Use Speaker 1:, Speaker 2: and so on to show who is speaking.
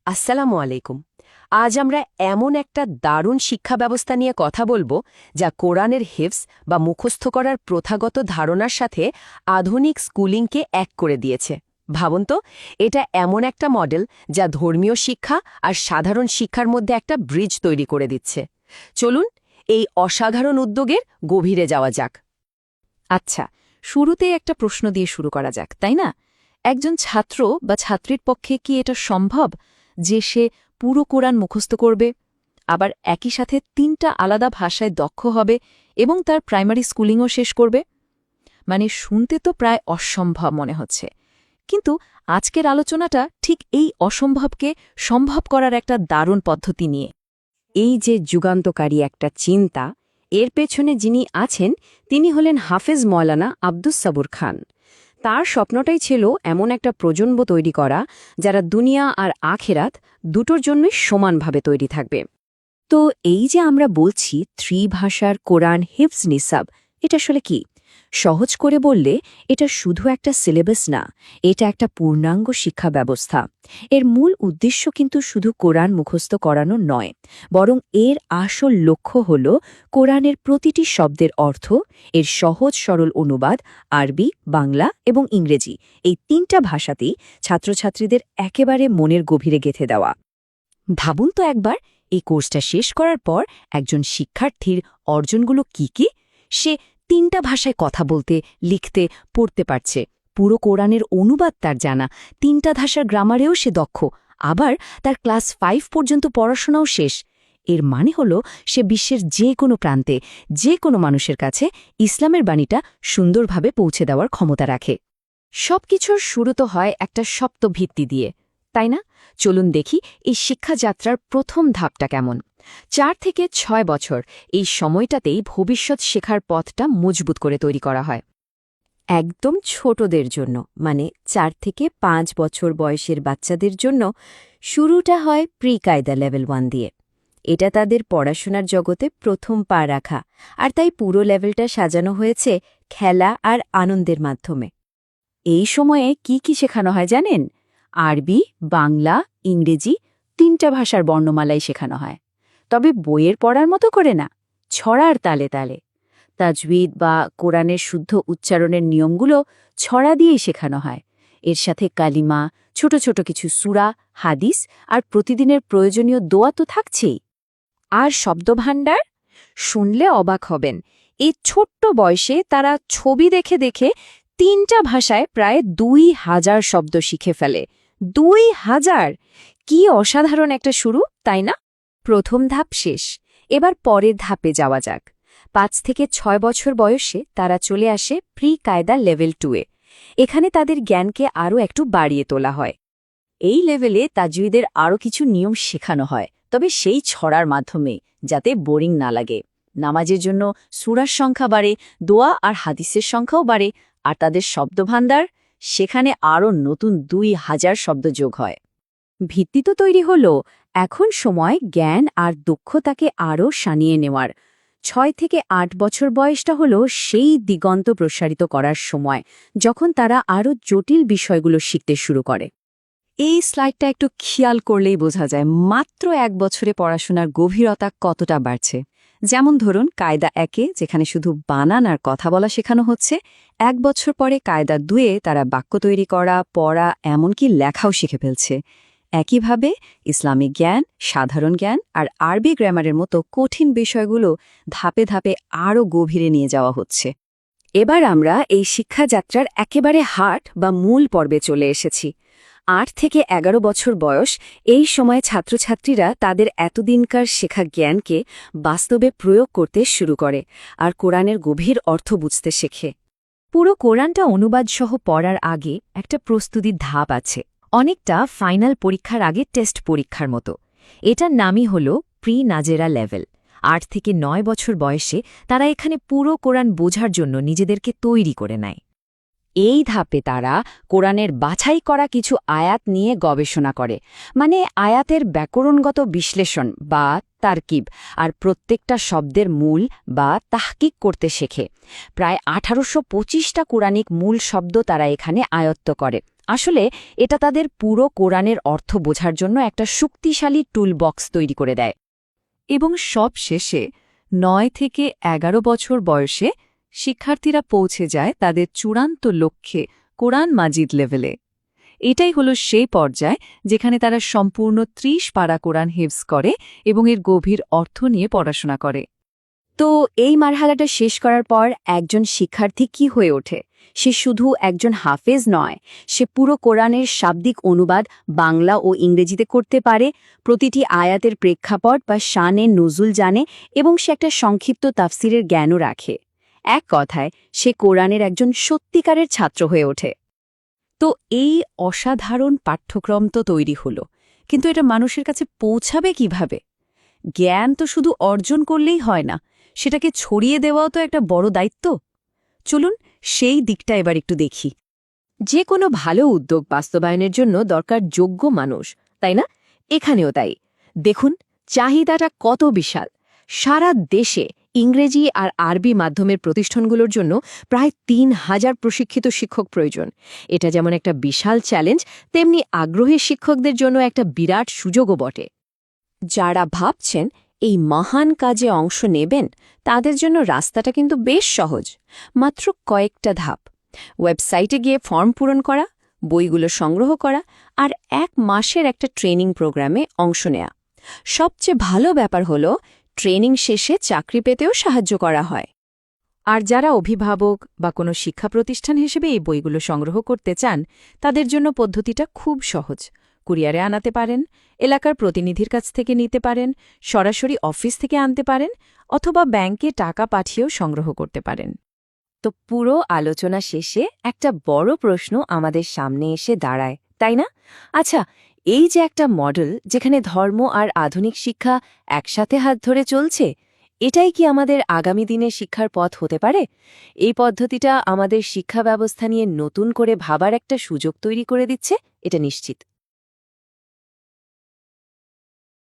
Speaker 1: আসসালামু আলাইকুম। আজ আমরা এমন একটা দারুণ শিক্ষা ব্যবস্থা নিয়ে কথা বলবো যা কোরআনের হিফজ বা মুখস্থ করার প্রথাগত ধারণার সাথে আধুনিক স্কুলিংকে এক করে দিয়েছে। ভাবুন তো, এটা এমন একটা মডেল যা ধর্মীয় শিক্ষা আর সাধারণ শিক্ষার মধ্যে একটা ব্রিজ তৈরি করে দিচ্ছে। চলুন এই অসাধারণ উদ্যোগের গভীরে যাওয়া যাক।
Speaker 2: আচ্ছা, শুরুতেই একটা প্রশ্ন দিয়ে শুরু করা যাক, তাই না? একজন ছাত্র বা ছাত্রীর পক্ষে কি এটা সম্ভব যে সে পুরো কোরআন মুখস্থ করবে, আবার একই সাথে ৩টা আলাদা ভাষায় দক্ষ হবে এবং তার প্রাইমারি স্কুলিংও শেষ করবে? মানে শুনতে তো প্রায় অসম্ভব মনে হচ্ছে, কিন্তু আজকের আলোচনাটা ঠিক এই অসম্ভবকে সম্ভব করার একটা দারুণ পদ্ধতি নিয়ে।
Speaker 1: এই যে যুগান্তকারী একটা চিন্তা, এর পেছনে যিনি আছেন তিনি হলেন হাফেজ মওলানা আব্দুস সাবুর খান। তার স্বপ্নটাই ছিল এমন একটা প্রজন্ম তৈরি করা যারা দুনিয়া আর আখেরাত দুটোর জন্যই সমানভাবে তৈরি থাকবে। তো এই যে আমরা বলছি ত্রিভাষার কোরআন হিফজ নিসাব, এটা আসলে কি? সহজ করে বললে এটা শুধু একটা সিলেবাস না, এটা একটা পূর্ণাঙ্গ শিক্ষা ব্যবস্থা। এর মূল উদ্দেশ্য কিন্তু শুধু কোরআন মুখস্থ করানো নয়, বরং এর আসল লক্ষ্য হল কোরআনের প্রতিটি শব্দের অর্থ, এর সহজ সরল অনুবাদ আরবি, বাংলা এবং ইংরেজি, এই ৩টা ভাষাতেই ছাত্রছাত্রীদের একেবারে মনের গভীরে গেঁথে দেওয়া। ভাবুন তো একবার, এই কোর্সটা শেষ করার পর একজন শিক্ষার্থীর অর্জনগুলো কি কি? সে ৩টা ভাষায় কথা বলতে, লিখতে, পড়তে পারছে, পুরো কোরআনের অনুবাদ তার জানা, ৩টা ভাষার গ্রামারেও সে দক্ষ, আবার তার ক্লাস 5 পর্যন্ত পড়াশোনাও শেষ। এর মানে হল সে বিশ্বের যে কোনো প্রান্তে, যে কোনো মানুষের কাছে ইসলামের বাণীটা সুন্দরভাবে পৌঁছে দেওয়ার ক্ষমতা রাখে। সবকিছুর শুরু তো হয় একটা শক্ত ভিত্তি দিয়ে, তাই না? চলুন দেখি এই শিক্ষাযাত্রার প্রথম ধাপটা কেমন। ৪ থেকে ৬ বছর, এই সময়টাতেই ভবিষ্যৎ শেখার পথটা মজবুত করে তৈরি করা হয়। একদম ছোটদের জন্য, মানে ৪ থেকে ৫ বছর বয়সের বাচ্চাদের জন্য শুরুটা হয় প্রি কায়দা লেভেল 1 দিয়ে। এটা তাদের পড়াশোনার জগতে প্রথম পা রাখা, আর তাই পুরো লেভেলটা সাজানো হয়েছে খেলা আর আনন্দের মাধ্যমে। এই সময়ে কি কি শেখানো হয় জানেন? আরবি, বাংলা, ইংরেজি ৩টা ভাষার বর্ণমালাই শেখানো হয়। তবে বইয়ের পড়ার মতো করে না, ছড়ার তালে তালে। তাজউইদ বা কোরআনের শুদ্ধ উচ্চারণের নিয়মগুলো ছড়া দিয়েই শেখানো হয়। এর সাথে কালিমা, ছোট ছোট কিছু সূরা, হাদিস আর প্রতিদিনের প্রয়োজনীয় দোয়া তো থাকছেই। আর শব্দভাণ্ডার শুনলে অবাক হবেন, এই ছোট্ট বয়সে তারা ছবি দেখে দেখে ৩টা ভাষায় প্রায় ২,০০০ শব্দ শিখে ফেলে। ২,০০০! কি অসাধারণ একটা শুরু, তাই না? প্রথম ধাপ শেষ, এবার পরের ধাপে যাওয়া যাক। ৫ থেকে ৬ বছর বয়সে তারা চলে আসে প্রি কায়দা লেভেল 2 এ। এখানে তাদের জ্ঞানকে আরও একটু বাড়িয়ে তোলা হয়। এই লেভেলে তাজউইদের আরও কিছু নিয়ম শেখানো হয়, তবে সেই ছড়ার মাধ্যমে, যাতে বোরিং না লাগে। নামাজের জন্য সূরার সংখ্যা বাড়ে, দোয়া আর হাদিসের সংখ্যাও বাড়ে, আর তাদের শব্দভাণ্ডার, সেখানে আরও নতুন ২,০০০ শব্দ যোগ হয়। ভিত্তি তো তৈরি হল, এখন সময় জ্ঞান আর দক্ষতাকে আরও সানিয়ে নেওয়ার। ৬ থেকে ৮ বছর বয়সটা হল সেই দিগন্ত প্রসারিত করার সময়, যখন তারা আরও জটিল বিষয়গুলো শিখতে শুরু করে। এই স্লাইডটা একটু খেয়াল করলেই বোঝা যায় মাত্র ১ বছরে পড়াশোনার গভীরতা কতটা বাড়ছে। যেমন ধরুন কায়দা ১-এ যেখানে শুধু বানান আর কথা বলা শেখানো হচ্ছে, ১ বছর পরে কায়দা ২-এ তারা বাক্য তৈরি করা, পড়া, এমনকি লেখাও শিখে ফেলছে। একইভাবে ইসলামিক জ্ঞান, সাধারণ জ্ঞান আর আরবি গ্রামারের মতো কঠিন বিষয়গুলো ধাপে ধাপে আরও গভীরে নিয়ে যাওয়া হচ্ছে। এবার আমরা এই শিক্ষাযাত্রার একেবারে হার্ট বা মূল পর্বে চলে এসেছি। ৮ থেকে ১১ বছর বয়স, এই সময় ছাত্রছাত্রীরা তাদের এতদিনকার শেখা জ্ঞানকে বাস্তবে প্রয়োগ করতে শুরু করে আর কোরআনের গভীর অর্থ বুঝতে শেখে। পুরো কোরআনটা অনুবাদসহ পড়ার আগে একটা প্রস্তুতির ধাপ আছে, অনেকটা ফাইনাল পরীক্ষার আগে টেস্ট পরীক্ষার মতো। এটার নামই হল প্রি নাজেরা লেভেল। ৮ থেকে ৯ বছর বয়সে তারা এখানে পুরো কোরআন বোঝার জন্য নিজেদেরকে তৈরি করে নেয়। এই ধাপে তারা কোরআনের বাছাই করা কিছু আয়াত নিয়ে গবেষণা করে, মানে আয়াতের ব্যাকরণগত বিশ্লেষণ বা তারকিব, আর প্রত্যেকটা শব্দের মূল বা তাহকিক করতে শেখে। প্রায় ১৮২৫টা কোরআনিক মূল শব্দ তারা এখানে আয়ত্ত করে, আসলে এটা তাদের পুরো কোরআনের অর্থ বোঝার জন্য একটা শক্তিশালী টুল বক্স তৈরি করে দেয়।
Speaker 2: এবং সব শেষে ৯ থেকে ১১ বছর বয়সে শিক্ষার্থীরা পৌঁছে যায় তাদের চূড়ান্ত লক্ষ্যে কোরআন মাজিদ লেভেলে। এটাই হলো সেই পর্যায় যেখানে তারা সম্পূর্ণ ৩০ পারা কোরআন হিফজ করে এবং এর গভীর অর্থ নিয়ে পড়াশোনা করে।
Speaker 1: তো এই মারহালাটা শেষ করার পর একজন শিক্ষার্থী কি হয়ে ওঠে? সে শুধু একজন হাফেজ নয়, সে পুরো কোরআনের শাব্দিক অনুবাদ বাংলা ও ইংরেজিতে করতে পারে, প্রতিটি আয়াতের প্রেক্ষাপট বা শানে নজুল জানে এবং সে একটা সংক্ষিপ্ত তাফসিরের জ্ঞানও রাখে। এক কথায় সে কোরআনের একজন সত্যিকারের ছাত্র হয়ে ওঠে।
Speaker 2: তো এই অসাধারণ পাঠ্যক্রম তো তৈরি হলো, কিন্তু এটা মানুষের কাছে পৌঁছাবে কিভাবে? জ্ঞান তো শুধু অর্জন করলেই হয় না, সেটাকে ছড়িয়ে দেওয়াও তো একটা বড় দায়িত্ব। চলুন সেই দিকটা এবার একটু দেখি।
Speaker 1: যে কোনো ভালো উদ্যোগ বাস্তবায়নের জন্য দরকার যোগ্য মানুষ, তাই না? এখানেও তাই। দেখুন চাহিদাটা কত বিশাল। সারা দেশে ইংরেজি আর আরবি মাধ্যমের প্রতিষ্ঠানগুলোর জন্য প্রায় ৩,০০০ প্রশিক্ষিত শিক্ষক প্রয়োজন। এটা যেমন একটা বিশাল চ্যালেঞ্জ, তেমনি আগ্রহী শিক্ষকদের জন্য একটা বিরাট সুযোগও বটে। যারা ভাবছেন এই মহান কাজে অংশ নেবেন, তাদের জন্য রাস্তাটা কিন্তু বেশ সহজ। মাত্র কয়েকটা ধাপ: ওয়েবসাইটে গিয়ে ফর্ম পূরণ করা, বইগুলো সংগ্রহ করা আর ১ মাসের একটা ট্রেনিং প্রোগ্রামে অংশ নেয়া। সবচেয়ে ভালো ব্যাপার হলো ট্রেনিং শেষে চাকরি পেতেও সাহায্য করা হয়।
Speaker 2: আর যারা অভিভাবক বা কোনো শিক্ষা প্রতিষ্ঠান হিসেবে এই বইগুলো সংগ্রহ করতে চান, তাদের জন্য পদ্ধতিটা খুব সহজ। কুরিয়ারে আনাতে পারেন, এলাকার প্রতিনিধির কাছ থেকে নিতে পারেন, সরাসরি অফিস থেকে আনতে পারেন, অথবা ব্যাংকে টাকা পাঠিয়েও সংগ্রহ করতে পারেন।
Speaker 1: তো পুরো আলোচনা শেষে একটা বড় প্রশ্ন আমাদের সামনে এসে দাঁড়ায়, তাই না? আচ্ছা, এই যে একটা মডেল যেখানে ধর্ম আর আধুনিক শিক্ষা একসাথে হাত ধরে চলছে, এটাই কি আমাদের আগামী দিনে শিক্ষার পথ হতে পারে? এই পদ্ধতিটা আমাদের শিক্ষা ব্যবস্থা নিয়ে নতুন করে ভাবার একটা সুযোগ তৈরি করে দিচ্ছে, এটা নিশ্চিত।